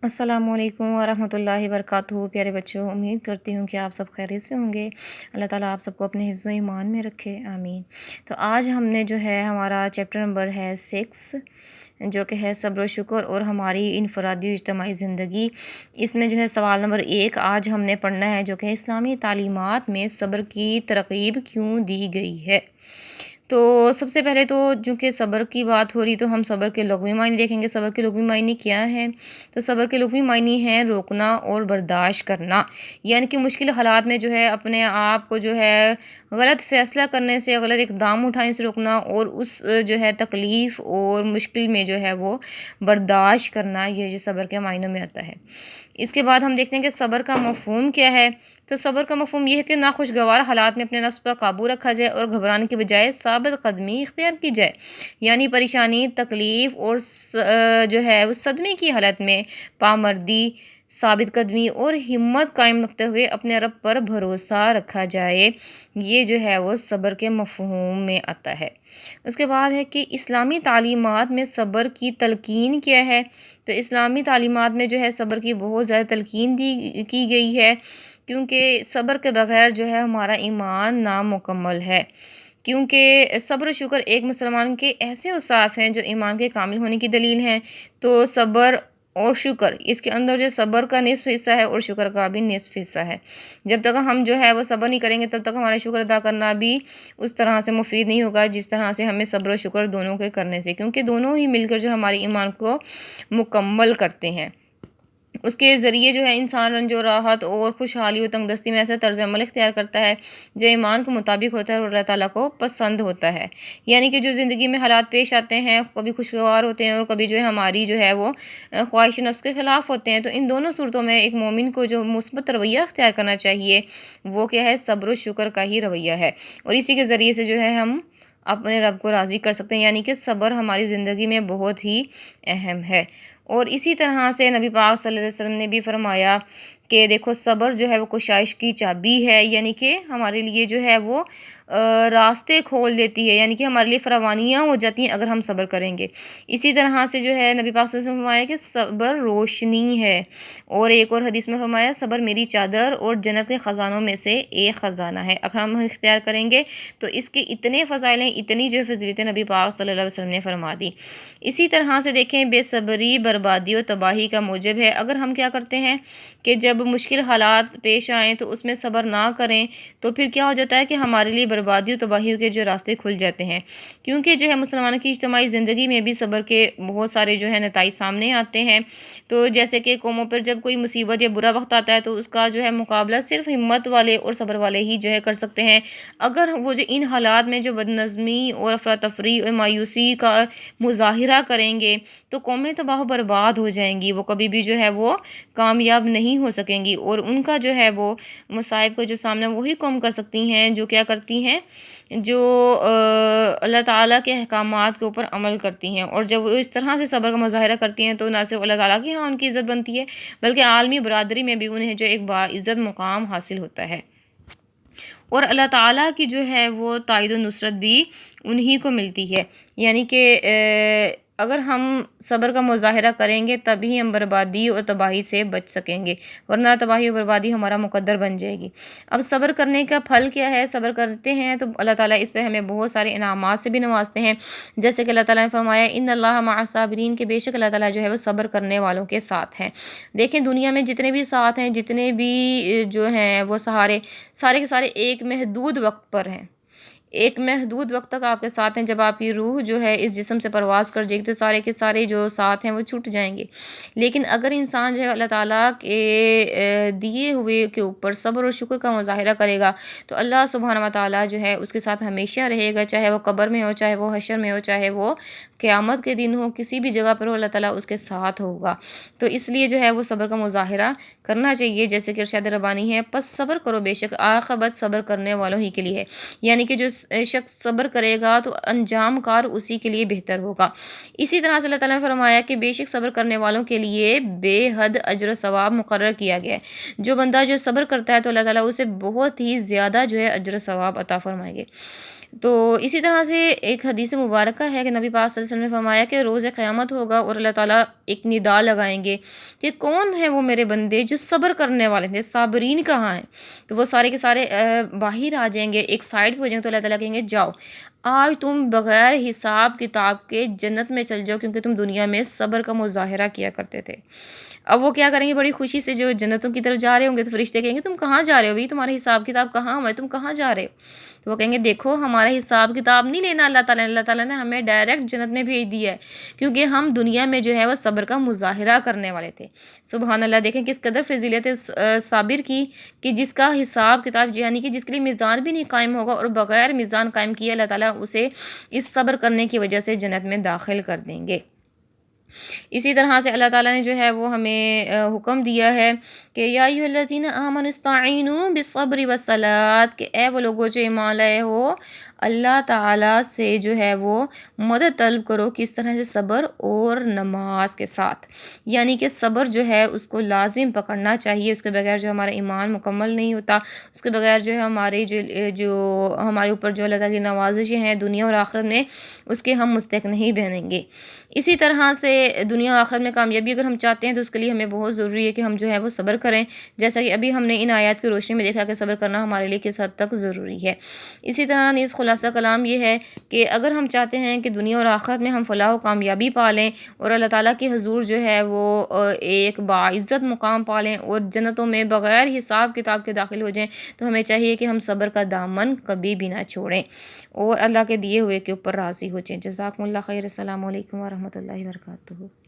السلام علیکم ورحمۃ اللہ وبرکاتہ۔ پیارے بچوں، امید کرتی ہوں کہ آپ سب خیریت سے ہوں گے۔ اللہ تعالیٰ آپ سب کو اپنے حفظ و ایمان میں رکھے، آمین۔ تو آج ہم نے جو ہے ہمارا چیپٹر نمبر ہے 6، جو کہ ہے صبر و شکر اور ہماری انفرادی و اجتماعی زندگی۔ اس میں جو ہے سوال نمبر 1 آج ہم نے پڑھنا ہے، جو کہ اسلامی تعلیمات میں صبر کی ترغیب کیوں دی گئی ہے۔ تو سب سے پہلے تو چونکہ صبر کی بات ہو رہی تو ہم صبر کے لغوی معنی دیکھیں گے۔ صبر کے لغوی معنی کیا ہیں؟ تو صبر کے لغوی معنی ہیں روکنا اور برداشت کرنا، یعنی کہ مشکل حالات میں جو ہے اپنے آپ کو جو ہے غلط فیصلہ کرنے سے، غلط اقدام اٹھانے سے روکنا، اور اس جو ہے تکلیف اور مشکل میں جو ہے وہ برداشت کرنا، یہ صبر کے معنوں میں آتا ہے۔ اس کے بعد ہم دیکھتے ہیں کہ صبر کا مفہوم کیا ہے۔ تو صبر کا مفہوم یہ ہے کہ ناخوشگوار حالات میں اپنے نفس پر قابو رکھا جائے اور گھبرانے کی بجائے ثابت قدمی اختیار کی جائے، یعنی پریشانی، تکلیف اور جو ہے وہ صدمے کی حالت میں پامردی، ثابت قدمی اور ہمت قائم رکھتے ہوئے اپنے رب پر بھروسہ رکھا جائے، یہ جو ہے وہ صبر کے مفہوم میں آتا ہے۔ اس کے بعد ہے کہ اسلامی تعلیمات میں صبر کی تلقین کیا ہے۔ تو اسلامی تعلیمات میں جو ہے صبر کی بہت زیادہ تلقین کی گئی ہے، کیونکہ صبر کے بغیر جو ہے ہمارا ایمان نامکمل ہے۔ کیونکہ صبر و شکر ایک مسلمان کے ایسے اوصاف ہیں جو ایمان کے کامل ہونے کی دلیل ہیں۔ تو صبر اور شکر، اس کے اندر جو صبر کا نصف حصہ ہے اور شکر کا بھی نصف حصہ ہے۔ جب تک ہم جو ہے وہ صبر نہیں کریں گے تب تک ہمارا شکر ادا کرنا بھی اس طرح سے مفید نہیں ہوگا جس طرح سے ہمیں صبر و شکر دونوں کے کرنے سے، کیونکہ دونوں ہی مل کر جو ہمارے ایمان کو مکمل کرتے ہیں۔ اس کے ذریعے جو ہے انسان رنج و راحت اور خوشحالی و تنگ دستی میں ایسا طرز عمل اختیار کرتا ہے جو ایمان کے مطابق ہوتا ہے اور اللہ تعالیٰ کو پسند ہوتا ہے۔ یعنی کہ جو زندگی میں حالات پیش آتے ہیں، کبھی خوشگوار ہوتے ہیں اور کبھی جو ہے ہماری جو ہے وہ خواہش نفس کے خلاف ہوتے ہیں، تو ان دونوں صورتوں میں ایک مومن کو جو مثبت رویہ اختیار کرنا چاہیے وہ کیا ہے؟ صبر و شکر کا ہی رویہ ہے، اور اسی کے ذریعے سے جو ہے ہم اپنے رب کو راضی کر سکتے ہیں، یعنی کہ صبر ہماری زندگی میں بہت ہی اہم ہے۔ اور اسی طرح سے نبی پاک صلی اللہ علیہ وسلم نے بھی فرمایا کہ دیکھو صبر جو ہے وہ کوشش کی چابی ہے، یعنی کہ ہمارے لیے جو ہے وہ راستے کھول دیتی ہے، یعنی کہ ہمارے لیے فراوانیاں ہو جاتی ہیں اگر ہم صبر کریں گے۔ اسی طرح سے جو ہے نبی پاک صلی اللہ علیہ وسلم نے فرمایا کہ صبر روشنی ہے، اور ایک اور حدیث میں فرمایا صبر میری چادر اور جنت کے خزانوں میں سے ایک خزانہ ہے، اگر ہم اختیار کریں گے تو اس کے اتنے فضائل ہیں، اتنی جو فضیلتیں نبی پاک صلی اللہ علیہ وسلم نے فرما دی۔ اسی طرح سے دیکھیں بے صبری بربادی و تباہی کا موجب ہے۔ اگر ہم کیا کرتے ہیں کہ جب مشکل حالات پیش آئیں تو اس میں صبر نہ کریں تو پھر کیا ہو جاتا ہے کہ ہمارے لیے بربادی و تباہی کے جو راستے کھل جاتے ہیں، کیونکہ جو ہے مسلمانوں کی اجتماعی زندگی میں بھی صبر کے بہت سارے جو ہے نتائج سامنے آتے ہیں۔ تو جیسے کہ قوموں پر جب کوئی مصیبت یا برا وقت آتا ہے تو اس کا جو ہے مقابلہ صرف ہمت والے اور صبر والے ہی جو ہے کر سکتے ہیں۔ اگر وہ جو ان حالات میں جو بدنظمی اور افراتفری اور مایوسی کا مظاہرہ کریں گے تو قومیں تباہ و برباد ہو جائیں گی، وہ کبھی بھی جو ہے وہ کامیاب نہیں ہو سکیں گی، اور ان کا جو ہے وہ مصائب کا جو سامنا وہی قوم کر سکتی ہیں جو کیا کرتی ہیں، جو اللہ تعالیٰ کے احکامات کے اوپر عمل کرتی ہیں۔ اور جب وہ اس طرح سے صبر کا مظاہرہ کرتی ہیں تو نہ صرف اللہ تعالیٰ کی ہاں ان کی عزت بنتی ہے بلکہ عالمی برادری میں بھی انہیں جو ایک باعزت مقام حاصل ہوتا ہے، اور اللہ تعالیٰ کی جو ہے وہ تائید و نصرت بھی انہی کو ملتی ہے۔ یعنی کہ اگر ہم صبر کا مظاہرہ کریں گے تبھی ہم بربادی اور تباہی سے بچ سکیں گے، ورنہ تباہی اور بربادی ہمارا مقدر بن جائے گی۔ اب صبر کرنے کا پھل کیا ہے؟ صبر کرتے ہیں تو اللہ تعالیٰ اس پہ ہمیں بہت سارے انعامات سے بھی نوازتے ہیں، جیسے کہ اللہ تعالیٰ نے فرمایا ان اللہ مع الصابرین، کہ بے شک اللہ تعالیٰ جو ہے وہ صبر کرنے والوں کے ساتھ ہیں۔ دیکھیں دنیا میں جتنے بھی ساتھ ہیں، جتنے بھی جو ہیں وہ سارے کے سارے ایک محدود وقت پر ہیں، ایک محدود وقت تک آپ کے ساتھ ہیں۔ جب آپ کی روح جو ہے اس جسم سے پرواز کر جائے گی تو سارے کے سارے جو ساتھ ہیں وہ چھوٹ جائیں گے۔ لیکن اگر انسان جو ہے اللہ تعالیٰ کے دیے ہوئے کے اوپر صبر و شکر کا مظاہرہ کرے گا تو اللہ سبحانہ و تعالیٰ جو ہے اس کے ساتھ ہمیشہ رہے گا، چاہے وہ قبر میں ہو، چاہے وہ حشر میں ہو، چاہے وہ قیامت کے دن ہو، کسی بھی جگہ پر ہو، اللہ تعالیٰ اس کے ساتھ ہوگا۔ تو اس لیے جو ہے وہ صبر کا مظاہرہ کرنا چاہیے، جیسے کہ ارشاد ربانی ہے پس صبر کرو، بے شک عاقبت صبر کرنے والوں ہی کے لیے ہے، یعنی کہ جو شخص صبر کرے گا تو انجام کار اسی کے لیے بہتر ہوگا۔ اسی طرح سے اللہ تعالیٰ نے فرمایا کہ بے شک صبر کرنے والوں کے لیے بے حد اجر و ثواب مقرر کیا گیا ہے۔ جو بندہ جو صبر کرتا ہے تو اللہ تعالیٰ اسے بہت ہی زیادہ جو ہے اجر و ثواب عطا فرمائیں گے۔ تو اسی طرح سے ایک حدیث مبارکہ ہے کہ نبی پاک صلی اللہ علیہ وسلم نے فرمایا کہ روز قیامت ہوگا اور اللہ تعالیٰ ایک ندا لگائیں گے کہ کون ہے وہ میرے بندے جو صبر کرنے والے تھے، صابرین کہاں ہیں؟ تو وہ سارے کے سارے باہر آ جائیں گے، ایک سائڈ پہ ہو جائیں گے، تو اللہ تعالیٰ کہیں گے جاؤ آج تم بغیر حساب کتاب کے جنت میں چل جاؤ، کیونکہ تم دنیا میں صبر کا مظاہرہ کیا کرتے تھے۔ اب وہ کیا کریں گے؟ بڑی خوشی سے جو جنتوں کی طرف جا رہے ہوں گے، تو فرشتے کہیں گے تم کہاں جا رہے ہو بھائی، تمہارا حساب کتاب کہاں ہوا ہے، تم کہاں جا رہے ہو؟ تو وہ کہیں گے دیکھو ہمارا حساب کتاب نہیں لینا اللہ تعالیٰ نے ہمیں ڈائریکٹ جنت میں بھیج دیا ہے، کیونکہ ہم دنیا میں جو ہے وہ صبر کا مظاہرہ کرنے والے تھے۔ سبحان اللہ، دیکھیں کس قدر فضیلت ہے صابر کی، کہ جس کا حساب کتاب یعنی کہ جس کے لیے میزان بھی نہیں قائم ہوگا، اور بغیر میزان قائم کیے اللہ تعالیٰ اسے اس صبر کرنے کی وجہ سے جنت میں داخل کر دیں گے۔ اسی طرح سے اللہ تعالیٰ نے جو ہے وہ ہمیں حکم دیا ہے کہ یا ایھا الذین آمنوا استعینوا بالصبر والصلاۃ، کہ اے وہ لوگوں جو ایمان لائے ہو اللہ تعالیٰ سے جو ہے وہ مدد طلب کرو، کس طرح سے؟ صبر اور نماز کے ساتھ، یعنی کہ صبر جو ہے اس کو لازم پکڑنا چاہیے، اس کے بغیر جو ہمارا ایمان مکمل نہیں ہوتا، اس کے بغیر جو ہے ہماری جو ہمارے اوپر جو اللہ تعالیٰ کی نوازشیں ہیں دنیا اور آخرت میں، اس کے ہم مستحق نہیں بنیں گے۔ اسی طرح سے دنیا و آخرت میں کامیابی اگر ہم چاہتے ہیں تو اس کے لیے ہمیں بہت ضروری ہے کہ ہم جو ہے وہ صبر کریں، جیسا کہ ابھی ہم نے ان آیات کی روشنی میں دیکھا کہ صبر کرنا ہمارے لیے کس حد تک ضروری ہے۔ اسی طرح نیز خلاصہ کلام یہ ہے کہ اگر ہم چاہتے ہیں کہ دنیا اور آخرت میں ہم فلاح و کامیابی پالیں اور اللہ تعالیٰ کے حضور جو ہے وہ ایک باعزت مقام پالیں اور جنتوں میں بغیر حساب کتاب کے داخل ہو جائیں، تو ہمیں چاہیے کہ ہم صبر کا دامن کبھی بھی نہ چھوڑیں اور اللہ کے دیے ہوئے کے اوپر راضی ہو جائیں۔ جزاکم اللہ خیر، السلام علیکم ورحمۃ اللہ وبرکاتہ۔